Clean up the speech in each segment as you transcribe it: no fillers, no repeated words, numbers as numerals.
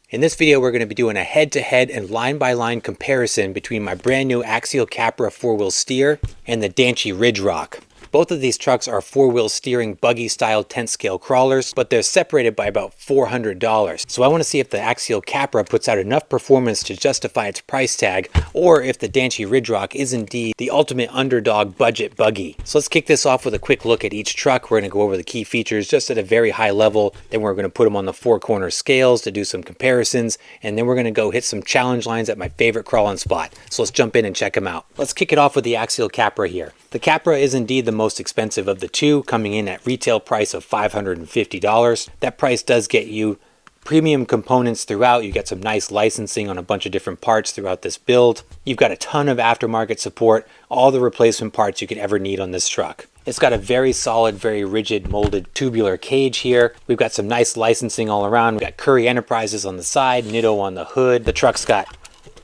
In this video, we're going to be doing a head-to-head and line-by-line comparison between my brand new Axial Capra 4-wheel steer and the Danchee Ridgerock. Both of these trucks are 4-wheel steering buggy-style 10th-scale crawlers, but they're separated by about $400. So I want to see if the Axial Capra puts out enough performance to justify its price tag, or if the Danchee Ridgerock is indeed the ultimate underdog budget buggy. So let's kick this off with a quick look at each truck. We're going to go over the key features just at a very high level, then we're going to put them on the 4-corner scales to do some comparisons, and then we're going to go hit some challenge lines at my favorite crawling spot. So let's jump in and check them out. Let's kick it off with the Axial Capra here. The Capra is indeed the most expensive of the two, coming in at retail price of $550. That price does get you premium components throughout. You get some nice licensing on a bunch of different parts throughout this build. You've got a ton of aftermarket support, all the replacement parts you could ever need on this truck. It's got a very solid, very rigid molded tubular cage here. We've got some nice licensing all around. We've got Curry Enterprises on the side, Nitto on the hood. The truck's got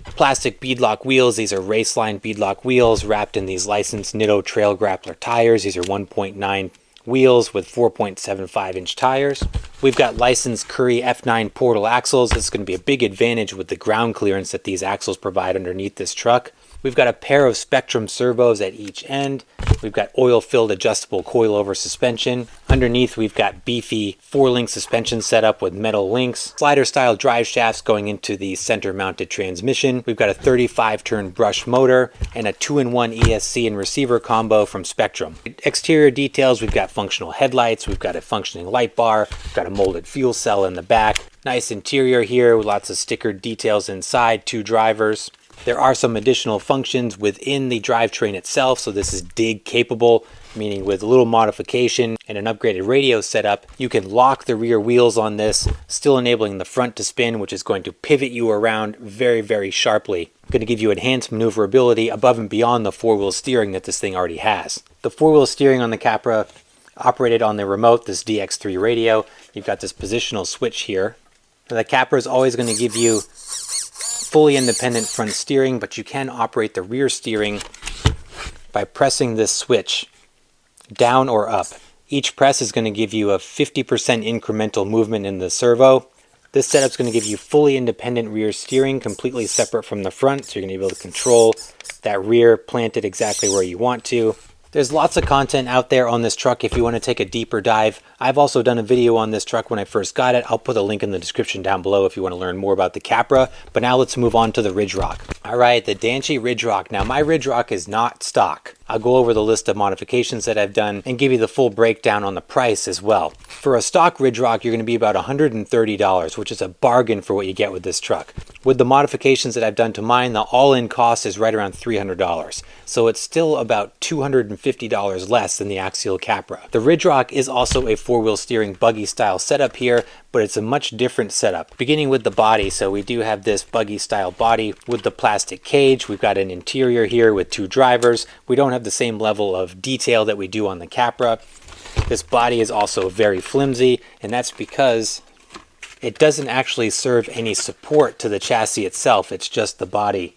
plastic beadlock wheels. These are Raceline beadlock wheels wrapped in these licensed Nitto Trail Grappler tires. These are 1.9 wheels with 4.75 inch tires. We've got licensed Curry F9 portal axles. This is going to be a big advantage with the ground clearance that these axles provide underneath this truck. We've got a pair of Spectrum servos at each end. We've got oil-filled adjustable coilover suspension. Underneath, we've got beefy 4-link suspension setup with metal links. Slider-style drive shafts going into the center-mounted transmission. We've got a 35-turn brush motor and a 2-in-1 ESC and receiver combo from Spectrum. Exterior details, we've got functional headlights. We've got a functioning light bar. We've got a molded fuel cell in the back. Nice interior here with lots of stickered details inside, 2 drivers. There are some additional functions within the drivetrain itself, so this is dig capable, meaning with a little modification and an upgraded radio setup, you can lock the rear wheels on this, still enabling the front to spin, which is going to pivot you around very, very sharply. Going to give you enhanced maneuverability above and beyond the 4-wheel steering that this thing already has. The 4-wheel steering on the Capra operated on the remote, this DX3 radio. You've got this positional switch here. Now, the Capra is always going to give you fully independent front steering, but you can operate the rear steering by pressing this switch down or up. Each press is going to give you a 50% incremental movement in the servo. This setup is going to give you fully independent rear steering, completely separate from the front, so you're going to be able to control that rear planted exactly where you want to. There's lots of content out there on this truck if you want to take a deeper dive. I've also done a video on this truck when I first got it. I'll put a link in the description down below if you want to learn more about the Capra. But now let's move on to the Riderock. All right, the Danchee Ridgerock. Now, my Riderock is not stock. I'll go over the list of modifications that I've done and give you the full breakdown on the price as well. For a stock Riderock, you're going to be about $130, which is a bargain for what you get with this truck. With the modifications that I've done to mine, the all-in cost is right around $300. So it's still about $250 less than the Axial Capra. The Riderock is also a 4-wheel steering buggy style setup here, but it's a much different setup. Beginning with the body, so we do have this buggy style body with the plastic cage. We've got an interior here with 2 drivers. We don't have the same level of detail that we do on the Capra. This body is also very flimsy, and that's because it doesn't actually serve any support to the chassis itself. It's just the body.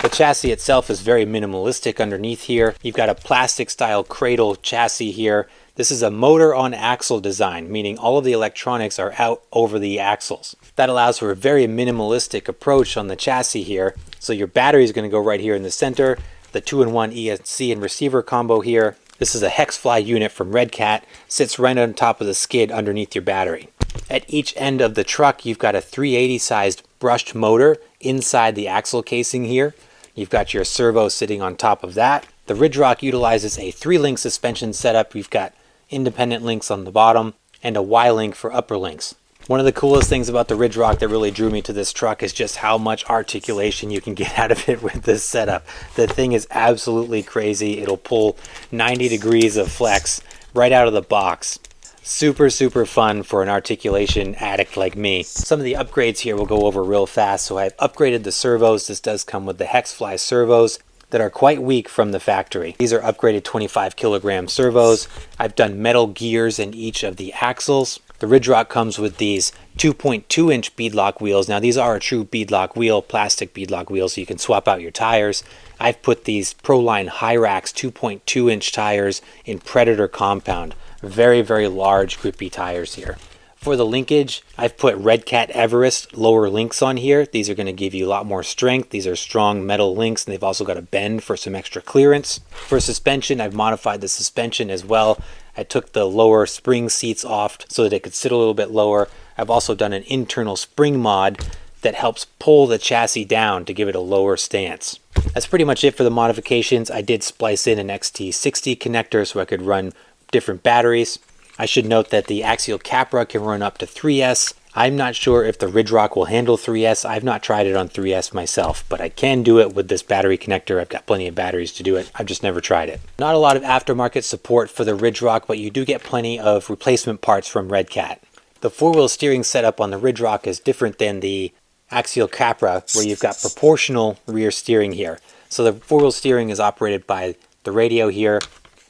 The chassis itself is very minimalistic underneath here. You've got a plastic style cradle chassis here. This is a motor on axle design, meaning all of the electronics are out over the axles. That allows for a very minimalistic approach on the chassis here. So your battery is going to go right here in the center. The 2-in-1 ESC and receiver combo here. This is a Hexfly unit from Redcat, sits right on top of the skid underneath your battery. At each end of the truck, you've got a 380 sized brushed motor inside the axle casing here. You've got your servo sitting on top of that. The Riderock utilizes a 3-link suspension setup. We've got independent links on the bottom and a Y-link for upper links. One of the coolest things about the Riderock that really drew me to this truck is just how much articulation you can get out of it with this setup. The thing is absolutely crazy. It'll pull 90 degrees of flex right out of the box. Super, super fun for an articulation addict like me. Some of the upgrades here we'll go over real fast. So I've upgraded the servos. This does come with the Hexfly servos that are quite weak from the factory. These are upgraded 25 kilogram servos. I've done metal gears in each of the axles. The Riderock comes with these 2.2 inch beadlock wheels. Now these are a true beadlock wheel, plastic beadlock wheel, so you can swap out your tires. I've put these Proline Hyrax 2.2 inch tires in Predator compound. Very, very large grippy tires here. For the linkage, I've put Red Cat Everest lower links on here. These are going to give you a lot more strength. These are strong metal links, and they've also got a bend for some extra clearance. For suspension, I've modified the suspension as well. I took the lower spring seats off so that it could sit a little bit lower. I've also done an internal spring mod that helps pull the chassis down to give it a lower stance. That's pretty much it for the modifications. I did splice in an XT60 connector so I could run different batteries. I should note that the Axial Capra can run up to 3S. I'm not sure if the Riderock will handle 3S. I've not tried it on 3S myself, but I can do it with this battery connector. I've got plenty of batteries to do it. I've just never tried it. Not a lot of aftermarket support for the Riderock, but you do get plenty of replacement parts from Red Cat. The four-wheel steering setup on the Riderock is different than the Axial Capra, where you've got proportional rear steering here. So the four-wheel steering is operated by the radio here.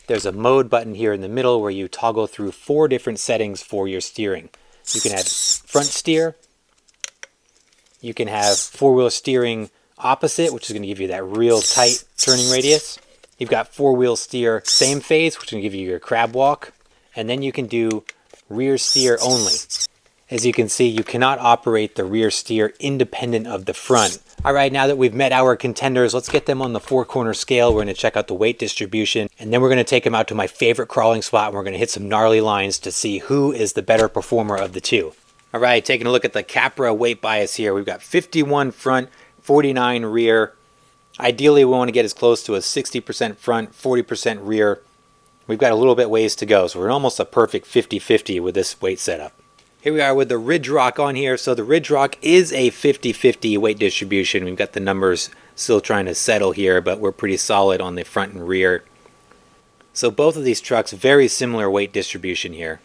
There's a mode button here in the middle where you toggle through 4 different settings for your steering. You can have front steer. You can have four-wheel steering opposite, which is going to give you that real tight turning radius. You've got four-wheel steer same phase, which is going to give you your crab walk. And then you can do rear steer only. As you can see, you cannot operate the rear steer independent of the front. All right, now that we've met our contenders, let's get them on the 4-corner scale. We're going to check out the weight distribution, and then we're going to take them out to my favorite crawling spot, and we're going to hit some gnarly lines to see who is the better performer of the two. All right, taking a look at the Capra weight bias here. We've got 51 front, 49 rear. Ideally, we want to get as close to a 60% front, 40% rear. We've got a little bit ways to go, so we're almost a perfect 50-50 with this weight setup. Here we are with the Riderock on here. So the Riderock is a 50-50 weight distribution. We've got the numbers still trying to settle here, but we're pretty solid on the front and rear. So both of these trucks, very similar weight distribution here.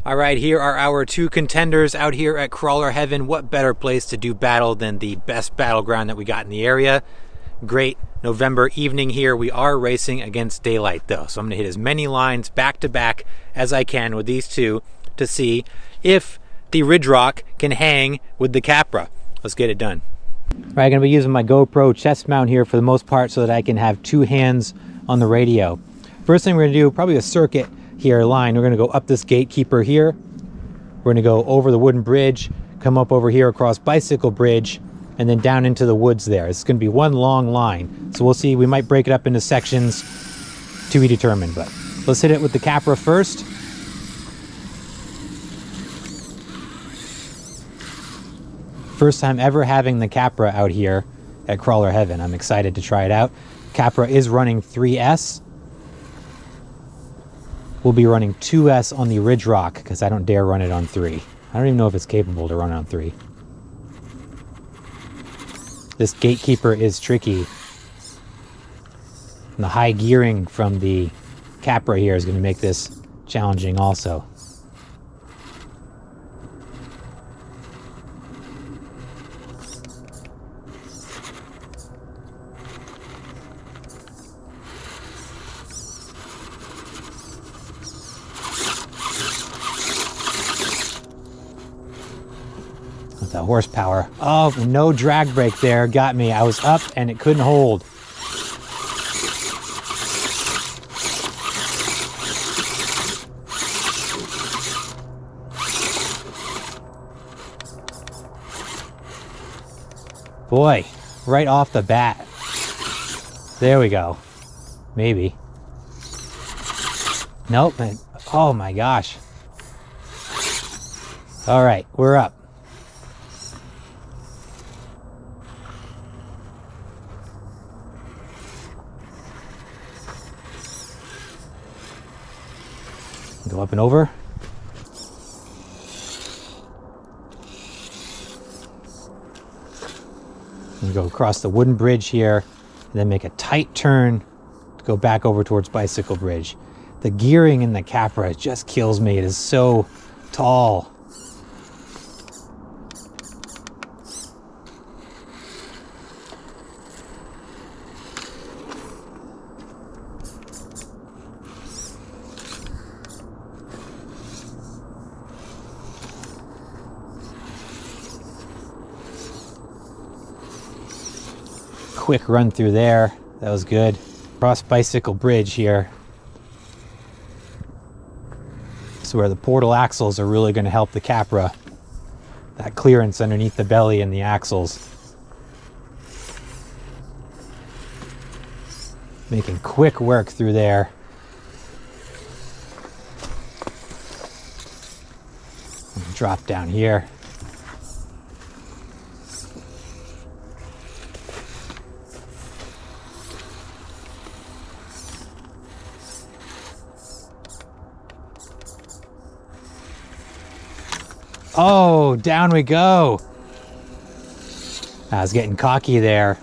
All right, here are our two contenders out here at Crawler Heaven. What better place to do battle than the best battleground that we got in the area? Great November evening here. We are racing against daylight though, so I'm going to hit as many lines back to back as I can with these two to see if the Riderock can hang with the Capra. Let's get it done. All right, I'm going to be using my GoPro chest mount here for the most part so that I can have two hands on the radio. First thing we're going to do, probably a circuit here line. We're going to go up this gatekeeper here. We're going to go over the wooden bridge, come up over here across Bicycle Bridge, and then down into the woods there. It's going to be one long line. So we'll see, we might break it up into sections to be determined, but let's hit it with the Capra first. First time ever having the Capra out here at Crawler Heaven. I'm excited to try it out. Capra is running 3S. We'll be running 2S on the Riderock because I don't dare run it on 3. I don't even know if it's capable to run on 3. This gatekeeper is tricky. And the high gearing from the Capra here is going to make this challenging also. The horsepower. Oh, no drag brake there. Got me. I was up and it couldn't hold. Boy, right off the bat. There we go. Maybe. Nope. Oh my gosh. All right, we're up. Go up and over. And go across the wooden bridge here, and then make a tight turn to go back over towards Bicycle Bridge. The gearing in the Capra just kills me. It is so tall. Quick run through there. That was good. Cross Bicycle Bridge here. is where the portal axles are really going to help the Capra. That clearance underneath the belly and the axles. Making quick work through there. Drop down here. Oh, down we go. I was getting cocky there.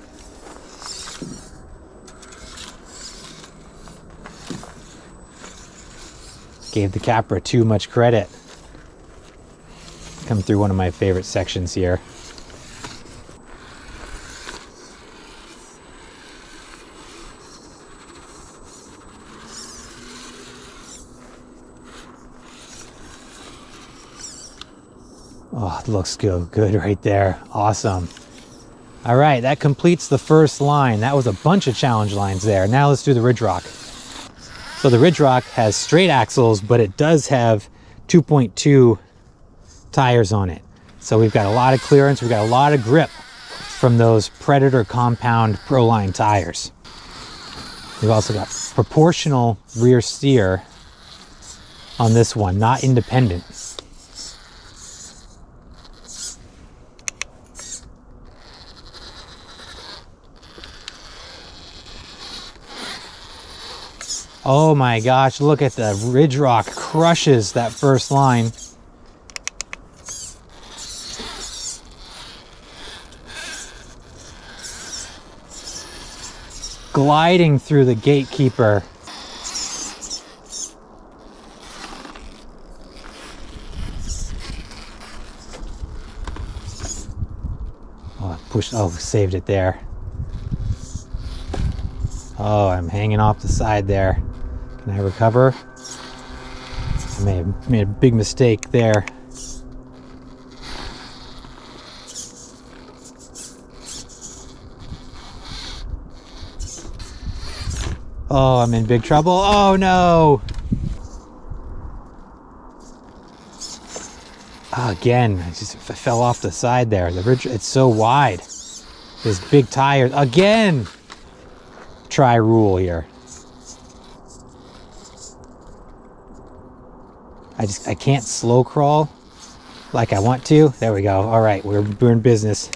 Gave the Capra too much credit. Come through one of my favorite sections here. Oh, it looks good right there. Awesome. All right, that completes the first line. That was a bunch of challenge lines there. Now let's do the Riderock. So the Riderock has straight axles, but it does have 2.2 tires on it. So we've got a lot of clearance, we've got a lot of grip from those Predator Compound Proline tires. We've also got proportional rear steer on this one, not independent. Oh my gosh, look at the Riderock crushes that first line. Gliding through the gatekeeper. Oh, I pushed, oh, saved it there. Oh, I'm hanging off the side there. Can I recover? I may have made a big mistake there. Oh, I'm in big trouble. Oh no! Oh, again, I fell off the side there. The bridge, it's so wide. This big tire, again! Try rule here. I can't slow crawl like I want to. There we go. All right, we're in business.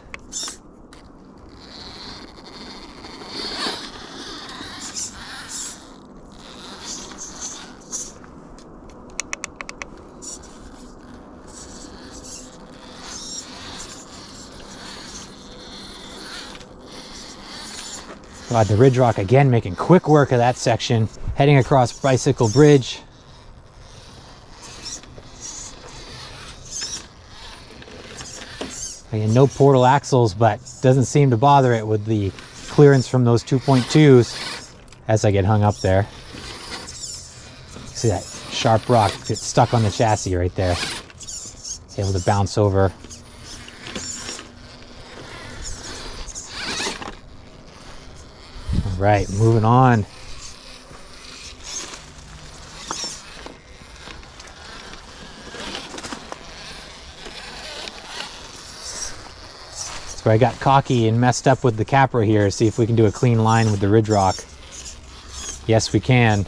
God, the Riderock again making quick work of that section. Heading across Bicycle Bridge. Again, no portal axles, but doesn't seem to bother it with the clearance from those 2.2s as I get hung up there. See that sharp rock gets stuck on the chassis right there. Able to bounce over. All right, moving on. That's where I got cocky and messed up with the Capra here. See if we can do a clean line with the Riderock. Yes, we can.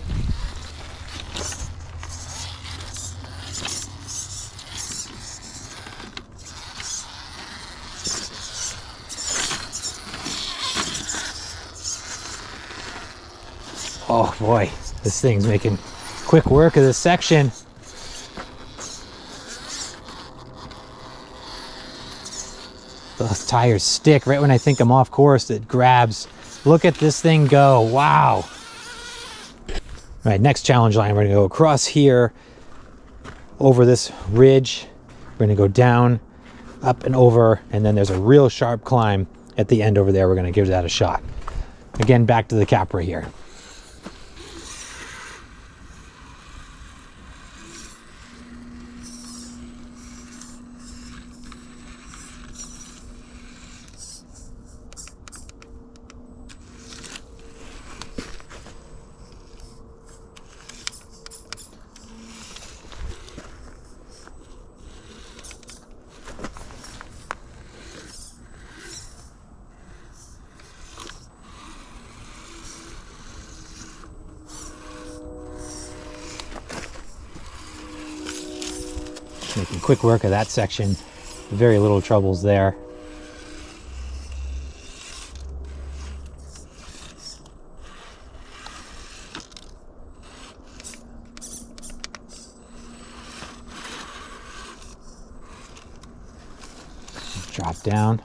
Oh boy, this thing's making quick work of this section. Those tires stick right when I think I'm off course. It grabs. Look at this thing go. Wow. All right, next challenge line. We're gonna go across here, over this ridge. We're gonna go down, up and over, and then there's a real sharp climb at the end over there. We're gonna give that a shot. Again, back to the Capra here. Making quick work of that section. Very little troubles there. Drop down.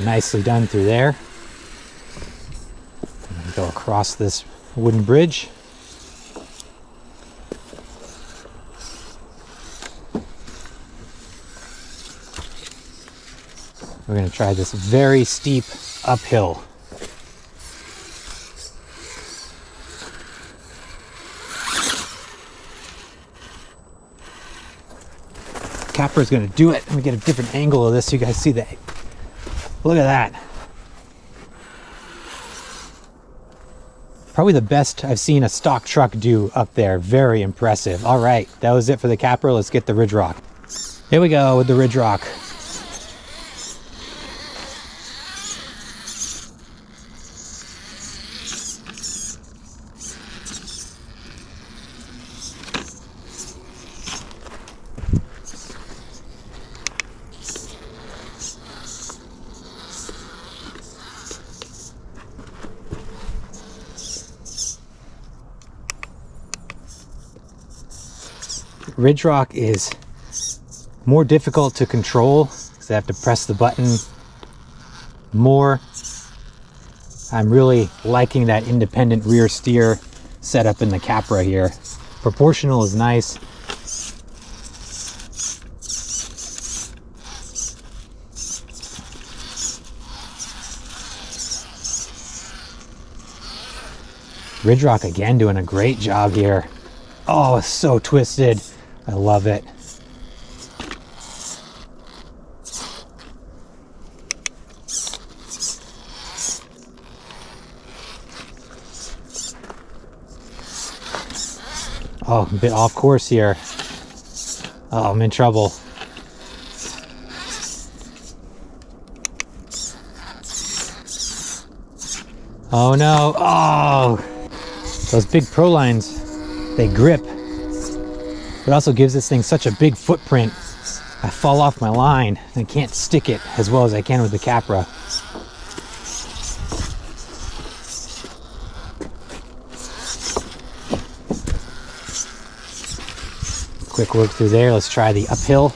Nicely done through there. Go across this wooden bridge. We're going to try this very steep uphill. Capra is going to do it. Let me get a different angle of this so you guys see that. Look at that. Probably the best I've seen a stock truck do up there. Very impressive. All right, that was it for the Capra. Let's get the Riderock. Here we go with the Riderock. Riderock is more difficult to control because I have to press the button more. I'm really liking that independent rear steer setup in the Capra here. Proportional is nice. Riderock again doing a great job here. Oh, it's so twisted. I love it. Oh, a bit off course here. Oh, I'm in trouble. Oh no. Oh, those big Pro lines, they grip. It also gives this thing such a big footprint. I fall off my line and can't stick it as well as I can with the Capra. Quick work through there. Let's try the uphill.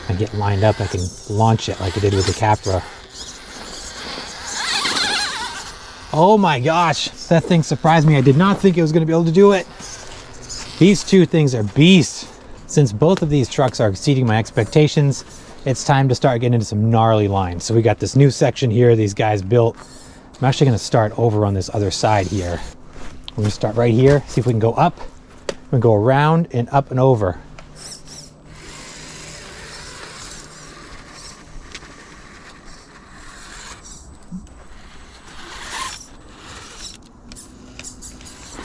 I get lined up, I can launch it like I did with the Capra. Oh my gosh, that thing surprised me. I did not think it was going to be able to do it. These two things are beasts. Since both of these trucks are exceeding my expectations, it's time to start getting into some gnarly lines. So we got this new section here these guys built. I'm actually going to start over on this other side here. We're going to start right here, see if we can go up. We're going to go around and up and over.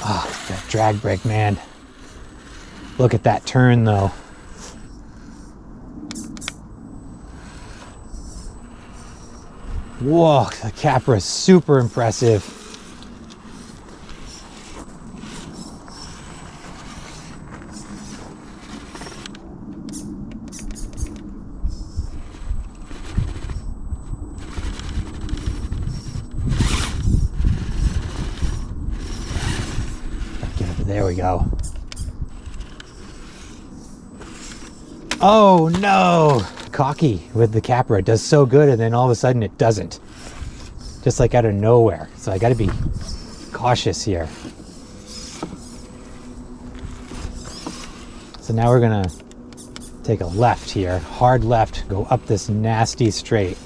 Oh, that drag brake, man. Look at that turn, though. Whoa, the Capra is super impressive. There we go. Oh no! Cocky with the Capra. It does so good and then all of a sudden it doesn't. Just like out of nowhere. So I gotta be cautious here. So now we're gonna take a left here. Hard left. Go up this nasty straight.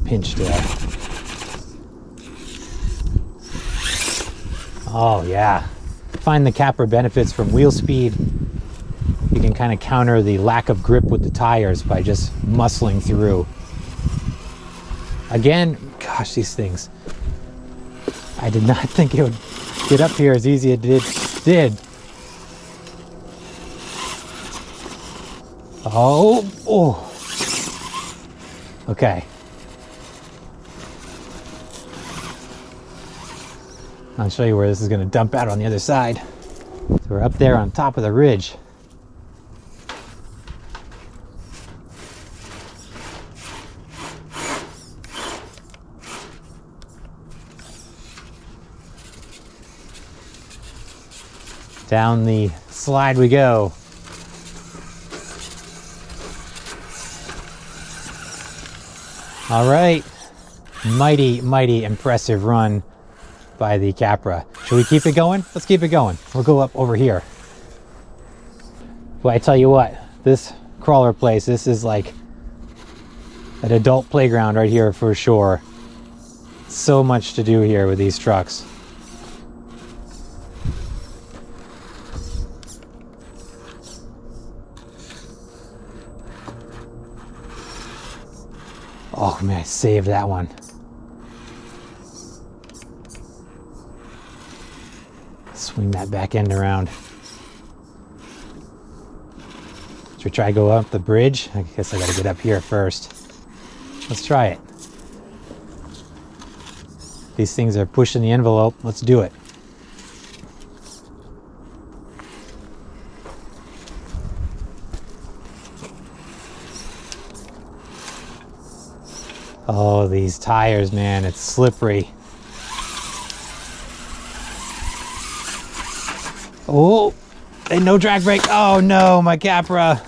Pinch there. Oh yeah. Find the Capra benefits from wheel speed. You can kind of counter the lack of grip with the tires by just muscling through. Again, gosh, these things. I did not think it would get up here as easy as it did. Oh, oh. Okay. I'll show you where this is going to dump out on the other side. So we're up there on top of the ridge. Down the slide we go. All right, mighty impressive run by the Capra. Should we keep it going? Let's keep it going. We'll go up over here. Well, I tell you what, this crawler place, this is like an adult playground right here for sure. So much to do here with these trucks. Oh man, I saved that one. Swing that back end around. Should we try to go up the bridge? I guess I gotta get up here first. Let's try it. These things are pushing the envelope. Let's do it. Oh, these tires, man, it's slippery. Oh, and no drag brake. Oh no, my Capra.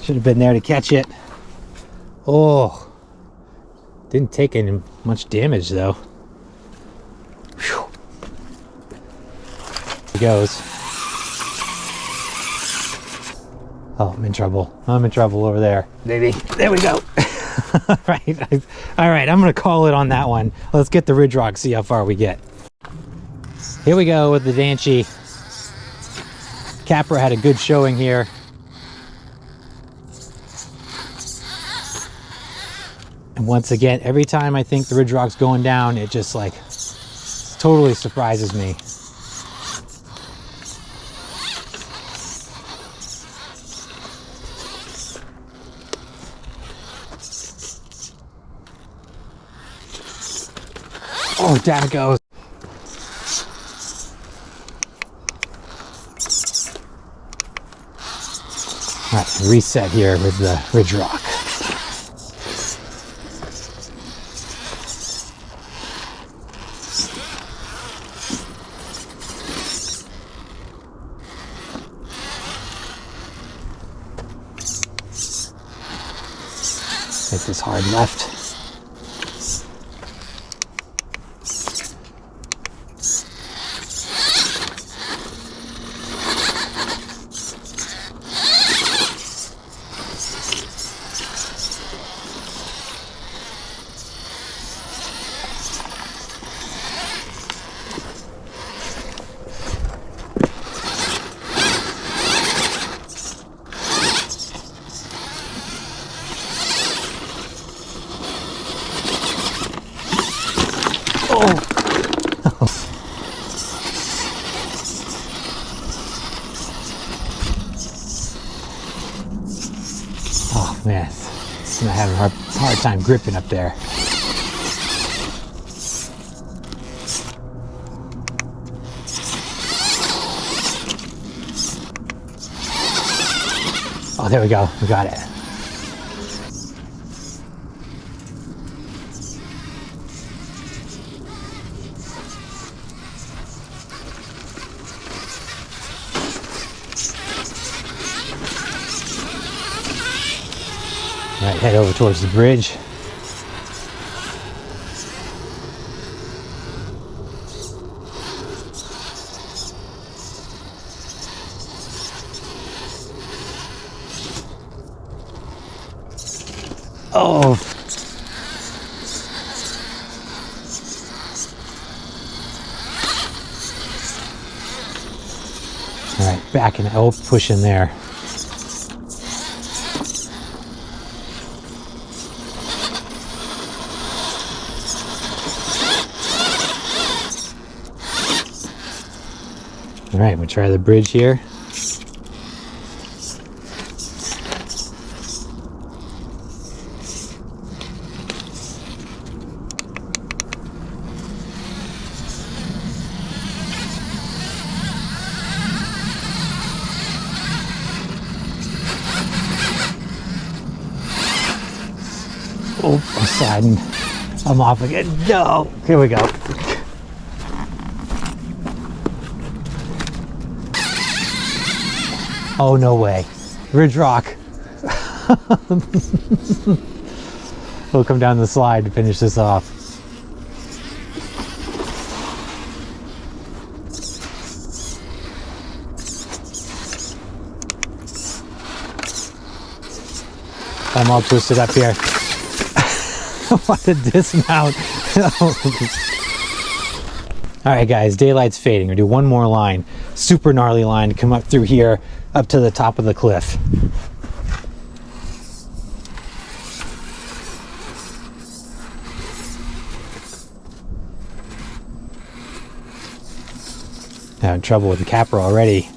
Should have been there to catch it. Oh, didn't take any much damage though. Whew. Here it goes. Oh, I'm in trouble. I'm in trouble over there. Baby, there we go. All right, I'm gonna call it on that one. Let's get the Riderock, see how far we get. Here we go with the Danchee. Capra had a good showing here. And once again, every time I think the Riderock's going down, it just like totally surprises me. Oh, down it goes. All right, reset here with the Riderock. Take this hard left. Oh man, I'm having a hard time gripping up there. Oh, there we go. We got it. All right, head over towards the bridge. Oh. All right, back and push in there. All right, we'll try the bridge here. Oh, I'm sliding. I'm off again. No. Here we go. Oh, no way. Riderock. We'll come down the slide to finish this off. I'm all twisted up here. What a dismount. Alright guys, daylight's fading. We'll do one more line. Super gnarly line to come up through here, up to the top of the cliff. Having trouble with the Capra already.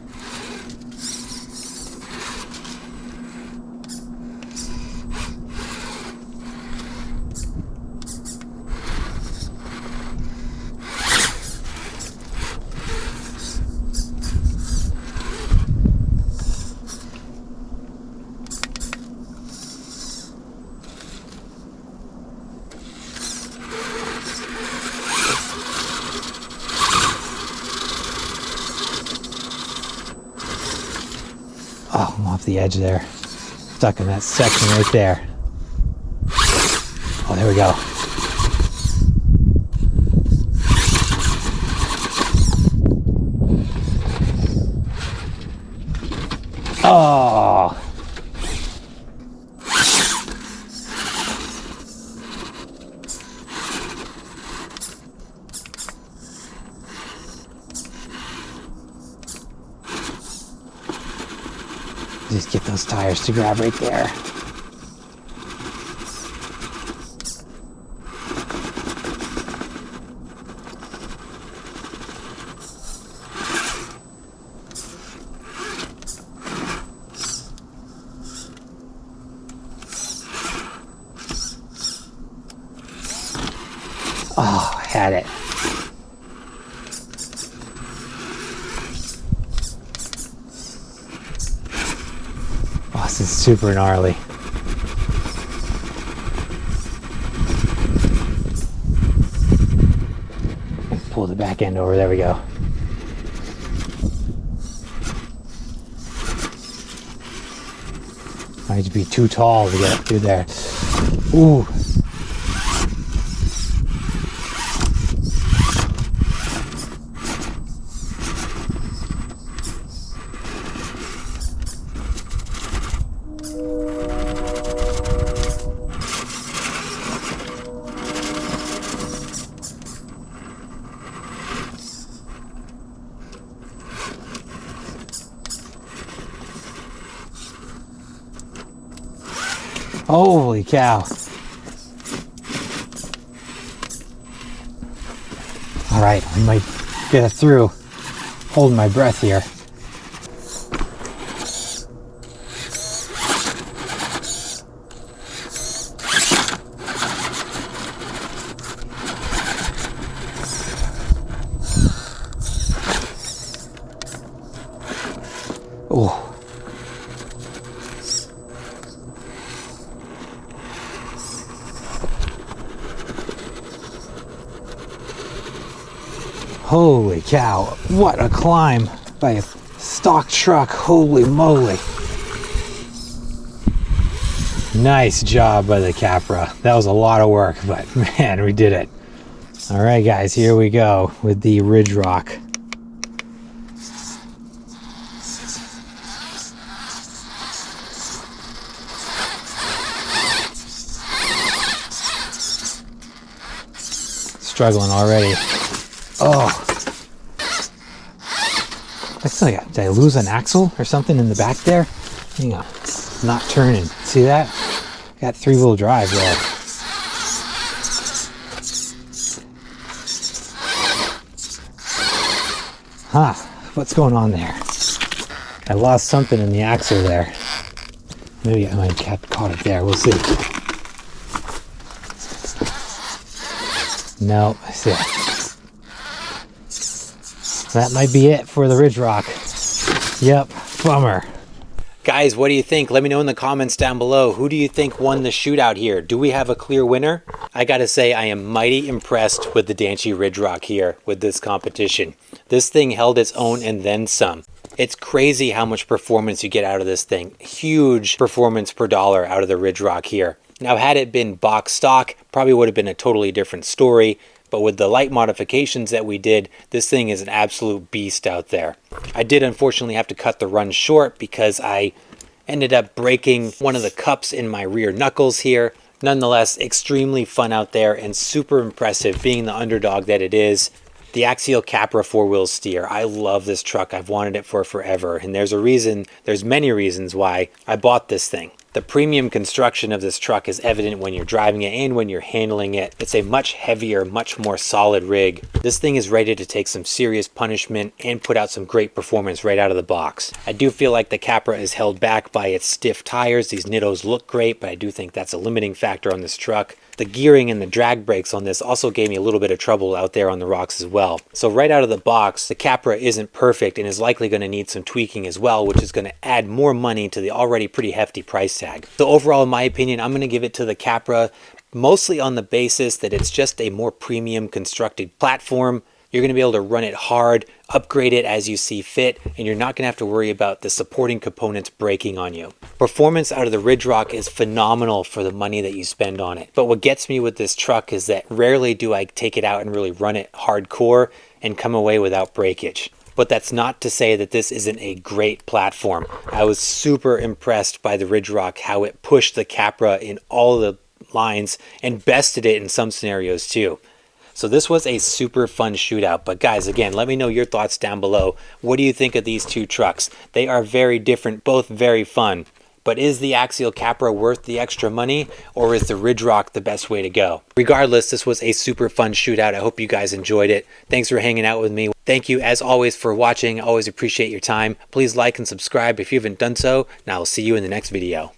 Oh, I'm off the edge there. Stuck in that section right there. Oh, there we go. Oh. Just get those tires to grab right there. Oh, I had it. This is super gnarly. Pull the back end over, there we go. I need to be too tall to get up through there. Ooh. Holy cow. All right, I might get it through. Holding my breath here. Oh. Holy cow, what a climb by a stock truck, holy moly. Nice job by the Capra. That was a lot of work, but man, we did it. All right guys, here we go with the Riderock. Struggling already. Oh, did I lose an axle or something in the back there? Hang on, it's not turning. See that? Got 3-wheel drive there. Huh, what's going on there? I lost something in the axle there. Maybe I might have caught it there, we'll see. No, I see it. That might be it for the Riderock. Yep, bummer. Guys, what do you think? Let me know in the comments down below. Who do you think won the shootout here? Do we have a clear winner? I gotta say, I am mighty impressed with the Danchee Ridgerock here with this competition. This thing held its own and then some. It's crazy how much performance you get out of this thing. Huge performance per dollar out of the Riderock here. Now, had it been box stock, probably would have been a totally different story. But with the light modifications that we did, this thing is an absolute beast out there. I did unfortunately have to cut the run short because I ended up breaking one of the cups in my rear knuckles here. Nonetheless, extremely fun out there and super impressive being the underdog that it is. The Axial Capra 4-wheel steer. I love this truck. I've wanted it for forever. And there's many reasons why I bought this thing. The premium construction of this truck is evident when you're driving it and when you're handling it. It's a much heavier, much more solid rig. This thing is ready to take some serious punishment and put out some great performance right out of the box. I do feel like the Capra is held back by its stiff tires. These Nittos look great, but I do think that's a limiting factor on this truck. The gearing and the drag brakes on this also gave me a little bit of trouble out there on the rocks as well. So right out of the box, the Capra isn't perfect and is likely going to need some tweaking as well, which is going to add more money to the already pretty hefty price tag. So overall, in my opinion, I'm going to give it to the Capra, mostly on the basis that it's just a more premium constructed platform. You're going to be able to run it hard, upgrade it as you see fit, and you're not going to have to worry about the supporting components breaking on you. Performance out of the Riderock is phenomenal for the money that you spend on it. But what gets me with this truck is that rarely do I take it out and really run it hardcore and come away without breakage. But that's not to say that this isn't a great platform. I was super impressed by the Riderock, how it pushed the Capra in all the lines and bested it in some scenarios too. So this was a super fun shootout. But guys, again, let me know your thoughts down below. What do you think of these two trucks? They are very different, both very fun. But is the Axial Capra worth the extra money, or is the Riderock the best way to go? Regardless, this was a super fun shootout. I hope you guys enjoyed it. Thanks for hanging out with me. Thank you, as always, for watching. I always appreciate your time. Please like and subscribe if you haven't done so, and I will see you in the next video.